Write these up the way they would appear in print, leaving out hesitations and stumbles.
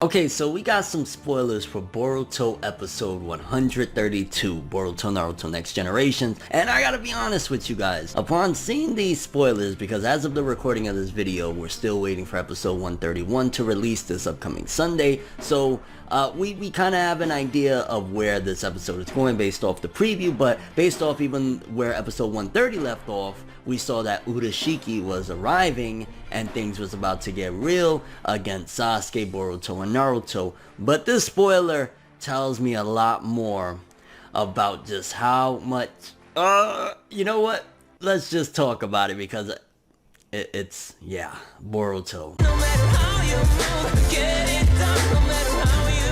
Okay, so we got some spoilers for Boruto episode 132, Boruto Naruto Next Generations, and I gotta be honest with you guys, upon seeing these spoilers, because as of the recording of this video, we're still waiting for episode 131 to release this upcoming Sunday, so we kind of have an idea of where this episode is going based off the preview, but based off even where episode 130 left off, we saw that Urashiki was arriving and things was about to get real against Sasuke, Boruto, and Naruto. But this spoiler tells me a lot more about just how much, you know what? Let's just talk about it because it's, yeah, Boruto. No matter how you move, get it done. No matter how you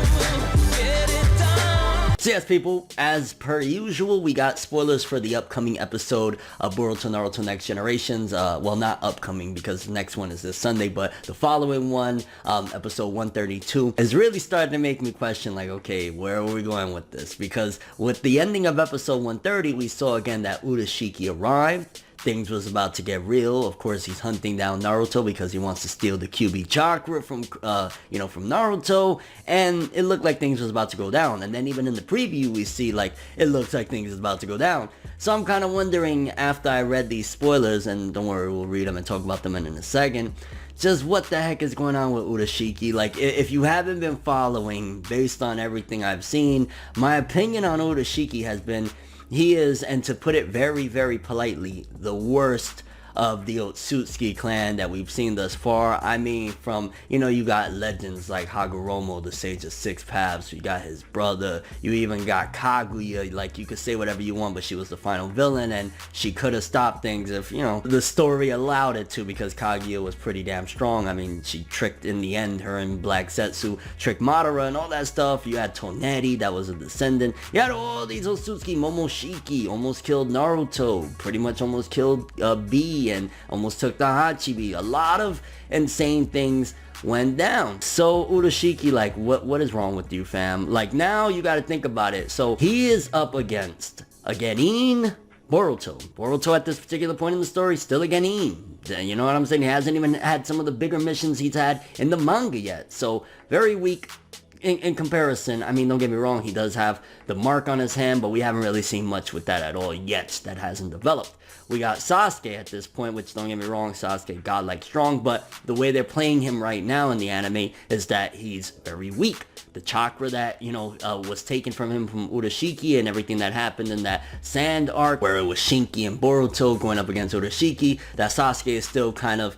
move, get it done. So yes, people, as per usual, we got spoilers for the upcoming episode of Boruto Naruto Next Generations. Well, not upcoming because the next one is this Sunday, but the following one, episode 132, is really starting to make me question, like, okay, where are we going with this? Because with the ending of episode 130, we saw again that Urashiki arrived. Things was about to get real. Of course, he's hunting down Naruto because he wants to steal the QB chakra from, from Naruto. And it looked like things was about to go down. And then even in the preview, we see, like, it looks like things is about to go down. So I'm kind of wondering, after I read these spoilers, and don't worry, we'll read them and talk about them in a second, just what the heck is going on with Urashiki. Like, if you haven't been following, based on everything I've seen, my opinion on Urashiki has been, he is, and to put it very, very politely, the worst of the Otsutsuki clan that we've seen thus far. I mean, from, you got legends like Hagoromo, the Sage of Six Paths, you got his brother, you even got Kaguya. Like, you could say whatever you want, but she was the final villain, and she could have stopped things if, the story allowed it to, because Kaguya was pretty damn strong. I mean, she tricked, in the end, her and Black Setsu tricked Madara and all that stuff. You had Toneri, that was a descendant. You had all these Otsutsuki. Momoshiki almost killed Naruto, pretty much almost killed B, and almost took the Hachibi. A lot of insane things went down. So Urashiki, like, what is wrong with you, fam? Like, now you gotta think about it. So he is up against a Genin, Boruto at this particular point in the story, still a Genin. You know what I'm saying? He hasn't even had some of the bigger missions he's had in the manga yet. So very weak in comparison. I mean, don't get me wrong, he does have the mark on his hand, but we haven't really seen much with that at all yet. That hasn't developed. We got Sasuke at this point, which, don't get me wrong, Sasuke godlike strong, but the way they're playing him right now in the anime is that he's very weak. The chakra that, was taken from him from Urashiki, and everything that happened in that sand arc where it was Shinki and Boruto going up against Urashiki, that Sasuke is still kind of,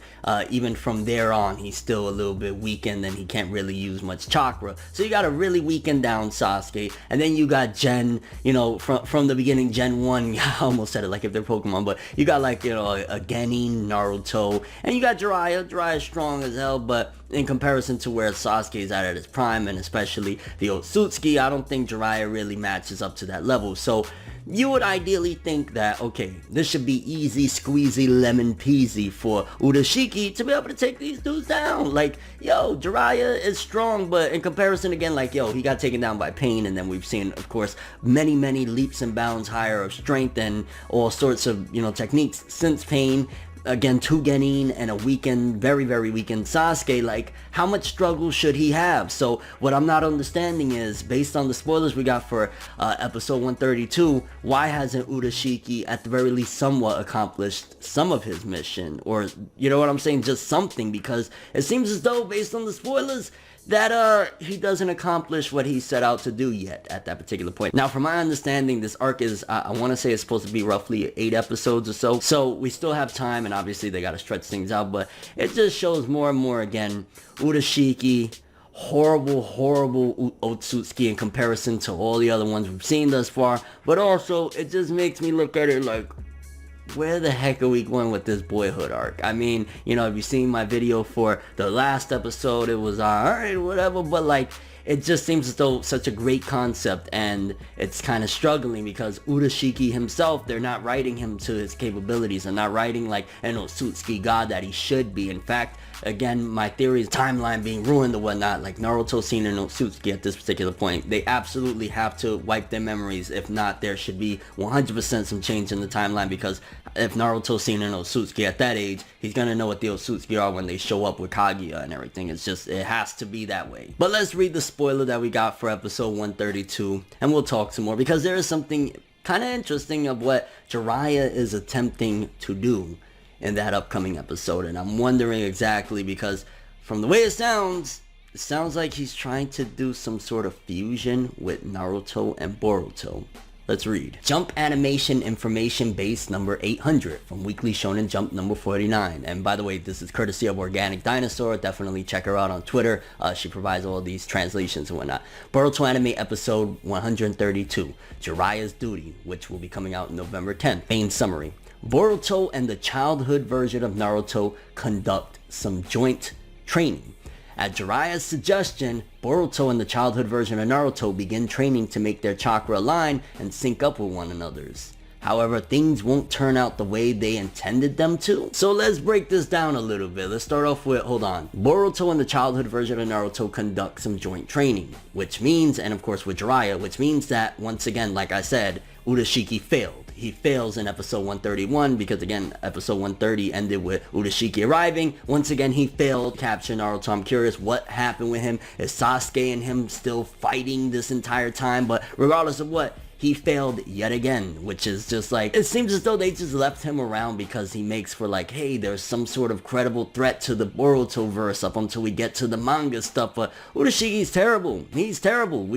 even from there on, he's still a little bit weakened and he can't really use much chakra. So you got a really weakened down Sasuke, and then you got Gen, from the beginning, Gen 1, I almost said it like if they're Pokemon, but you got, like, a Genin, Naruto, and you got Jiraiya. Jiraiya's strong as hell, but in comparison to where Sasuke is at his prime, and especially the Otsutsuki, I don't think Jiraiya really matches up to that level. So you would ideally think that, okay, this should be easy squeezy lemon peasy for Urashiki to be able to take these dudes down. Like, yo, Jiraiya is strong, but in comparison, again, like, yo, he got taken down by Pain, and then we've seen, of course, many leaps and bounds higher of strength and all sorts of, techniques since Pain. Again, two Genin and a weakened, very, very weakened Sasuke. Like, how much struggle should he have? So what I'm not understanding is, based on the spoilers we got for episode 132, why hasn't Urashiki at the very least somewhat accomplished some of his mission? Or, you know what I'm saying, just something, because it seems as though, based on the spoilers, that he doesn't accomplish what he set out to do yet at that particular point. Now, from my understanding, this arc is, I want to say it's supposed to be roughly 8 episodes or so. So we still have time, and obviously they got to stretch things out, but it just shows more and more, again, Urashiki, horrible Otsutsuki in comparison to all the other ones we've seen thus far. But also, it just makes me look at it like, where the heck are we going with this Boyhood arc? I mean, if you've seen my video for the last episode, it was alright, whatever, but like, it just seems as though such a great concept, and it's kind of struggling because Urashiki himself, they're not writing him to his capabilities. They're not writing like an Otsutsuki god that he should be. In fact, again, my theory is timeline being ruined or whatnot, like Naruto seen in Otsutsuki at this particular point. They absolutely have to wipe their memories. If not, there should be 100% some change in the timeline, because if Naruto's seen in Otsutsuki at that age, he's gonna know what the Otsutsuki are when they show up with Kaguya and everything. It's just, it has to be that way. But let's read the spoiler that we got for episode 132, and we'll talk some more, because there is something kind of interesting of what Jiraiya is attempting to do in that upcoming episode, and I'm wondering exactly, because from the way it sounds like he's trying to do some sort of fusion with Naruto and Boruto. Let's read. Jump Animation Information Base number 800 from Weekly Shonen Jump number 49. And by the way, this is courtesy of Organic Dinosaur. Definitely check her out on Twitter. She provides all these translations and whatnot. Boruto Anime Episode 132, Jiraiya's Duty, which will be coming out November 10th. Main summary. Boruto and the childhood version of Naruto conduct some joint training. At Jiraiya's suggestion, Boruto and the childhood version of Naruto begin training to make their chakra align and sync up with one another's. However, things won't turn out the way they intended them to. So let's break this down a little bit. Let's start off with, Boruto and the childhood version of Naruto conduct some joint training, which means, and of course with Jiraiya, which means that, once again, like I said, Urashiki failed. He fails in episode 131 because, again, episode 130 ended with Urashiki arriving. Once again, he failed to capture Naruto. I'm curious what happened with him. Is Sasuke and him still fighting this entire time? But regardless of what, he failed yet again, which is just like, it seems as though they just left him around because he makes for like, hey, there's some sort of credible threat to the Boruto verse up until we get to the manga stuff. But Urashiki's terrible. He's terrible.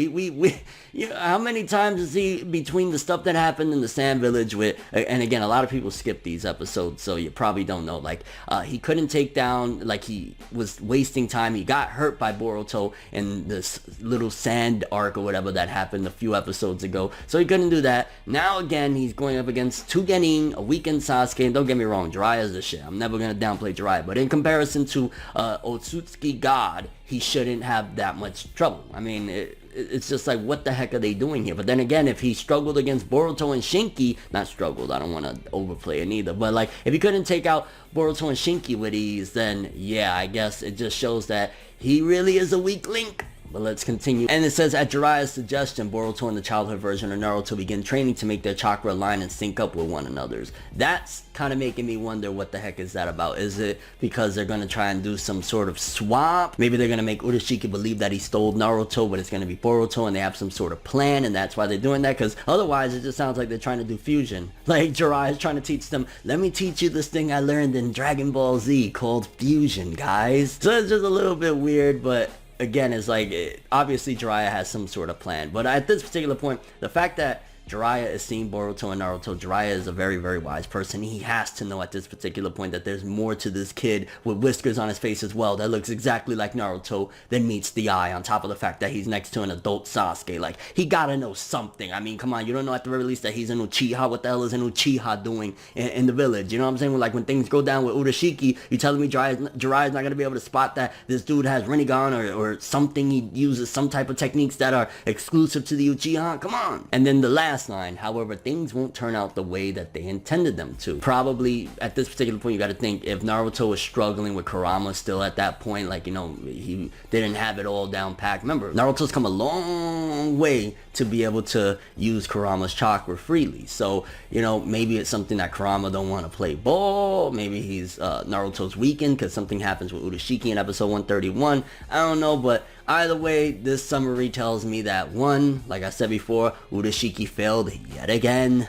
You know, how many times is he, between the stuff that happened in the Sand Village with, and again, a lot of people skip these episodes, so you probably don't know, like, he couldn't take down, like, he was wasting time. He got hurt by Boruto in this little sand arc or whatever that happened a few episodes ago. So he couldn't do that. Now again, he's going up against two Genin, a weakened Sasuke, and don't get me wrong, Jiraiya's the shit. I'm never going to downplay Jiraiya, but in comparison to Otsutsuki God, he shouldn't have that much trouble. I mean, it's just like, what the heck are they doing here? But then again, if he struggled against Boruto and Shinki, not struggled, I don't want to overplay it either, but like, if he couldn't take out Boruto and Shinki with ease, then yeah, I guess it just shows that he really is a weak link. But let's continue. And it says, at Jiraiya's suggestion, Boruto and the childhood version of Naruto begin training to make their chakra align and sync up with one another's. That's kind of making me wonder, what the heck is that about? Is it because they're going to try and do some sort of swap? Maybe they're going to make Urashiki believe that he stole Naruto, but it's going to be Boruto, and they have some sort of plan, and that's why they're doing that? Because otherwise, it just sounds like they're trying to do fusion. Like Jiraiya's trying to teach them, let me teach you this thing I learned in Dragon Ball Z called fusion, guys. So it's just a little bit weird, but again, it's like, obviously Jiraiya has some sort of plan. But at this particular point, the fact that Jiraiya is seeing Boruto and Naruto, Jiraiya is a very, very wise person. He has to know at this particular point that there's more to this kid with whiskers on his face as well that looks exactly like Naruto than meets the eye, on top of the fact that he's next to an adult Sasuke. Like, he gotta know something. I mean, come on, you don't know at the very least that he's an Uchiha? What the hell is an Uchiha doing in the village? You know what I'm saying? Like, when things go down with Urashiki, you telling me Jiraiya's not gonna be able to spot that this dude has Rinnegan or something? He uses some type of techniques that are exclusive to the Uchiha? Come on. And then the last line, however, things won't turn out the way that they intended them to. Probably at this particular point, you got to think, if Naruto was struggling with Kurama still at that point, like, you know, he didn't have it all down packed. Remember, Naruto's come a long way to be able to use Kurama's chakra freely. So, you know, maybe it's something that Kurama don't want to play ball. Maybe he's Naruto's weakened because something happens with Urashiki in episode 131. I don't know, but either way, this summary tells me that 1, like I said before, Urashiki failed yet again.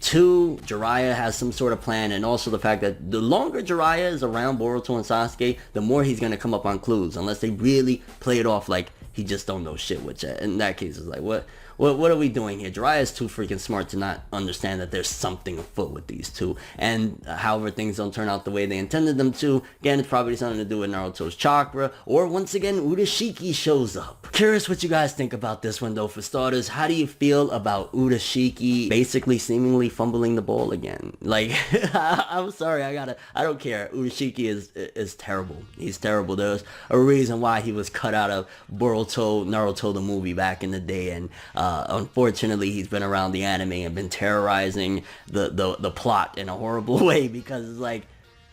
2, Jiraiya has some sort of plan, and also the fact that the longer Jiraiya is around Boruto and Sasuke, the more he's going to come up on clues, unless they really play it off like he just don't know shit, which in that case is like, what are we doing here? Jiraiya is too freaking smart to not understand that there's something afoot with these two. And however things don't turn out the way they intended them to, again, it's probably something to do with Naruto's chakra. Or once again, Urashiki shows up. Curious what you guys think about this one though. For starters, how do you feel about Urashiki basically seemingly fumbling the ball again? Like, I'm sorry, I don't care. Urashiki is terrible. He's terrible. There's a reason why he was cut out of Boruto, Naruto the movie back in the day, and unfortunately he's been around the anime and been terrorizing the plot in a horrible way, because it's like,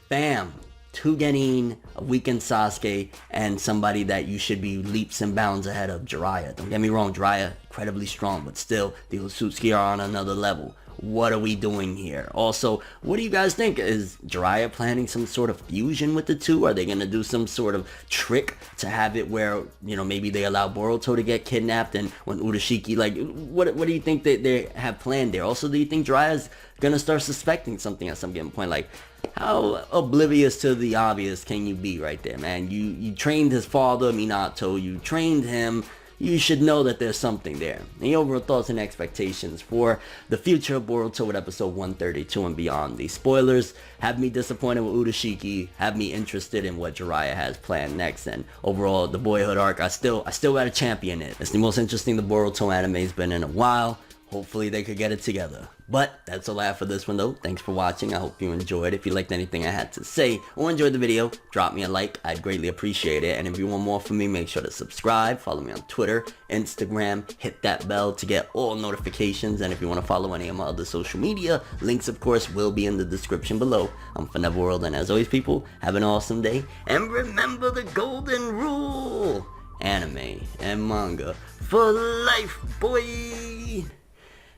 bam, two Genin, a weakened Sasuke, and somebody that you should be leaps and bounds ahead of, Jiraiya. Don't get me wrong, Jiraiya, incredibly strong, but still, the Otsutsuki are on another level. What are we doing here? Also, what do you guys think? Is Jiraiya planning some sort of fusion with the two? Are they going to do some sort of trick to have it where, you know, maybe they allow Boruto to get kidnapped, and when Urashiki, like, what do you think that they have planned there? Also, do you think Jiraiya's going to start suspecting something at some given point? Like, how oblivious to the obvious can you be right there, man? You trained his father, Minato. You trained him. You should know that there's something there. Any overall thoughts and expectations for the future of Boruto with episode 132 and beyond? These spoilers have me disappointed with Urashiki, have me interested in what Jiraiya has planned next, and overall the Boyhood arc, I still gotta champion it. It's the most interesting the Boruto anime's been in a while. Hopefully they could get it together. But that's all I have for this one though. Thanks for watching. I hope you enjoyed. If you liked anything I had to say or enjoyed the video, drop me a like. I'd greatly appreciate it. And if you want more from me, make sure to subscribe. Follow me on Twitter, Instagram. Hit that bell to get all notifications. And if you want to follow any of my other social media, links of course will be in the description below. I'm ForneverWorld, and as always people, have an awesome day. And remember the golden rule. Anime and manga for life, boy.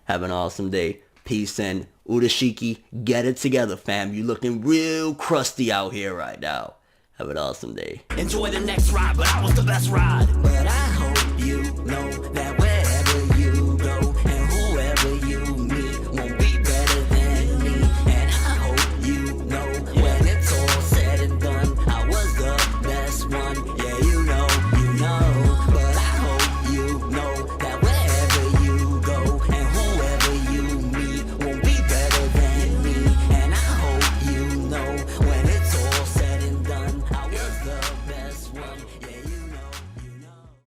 Have an awesome day. Peace, and Urashiki, get it together, fam. You looking real crusty out here right now. Have an awesome day. Enjoy the next ride, but I was the best ride. But I hope you know that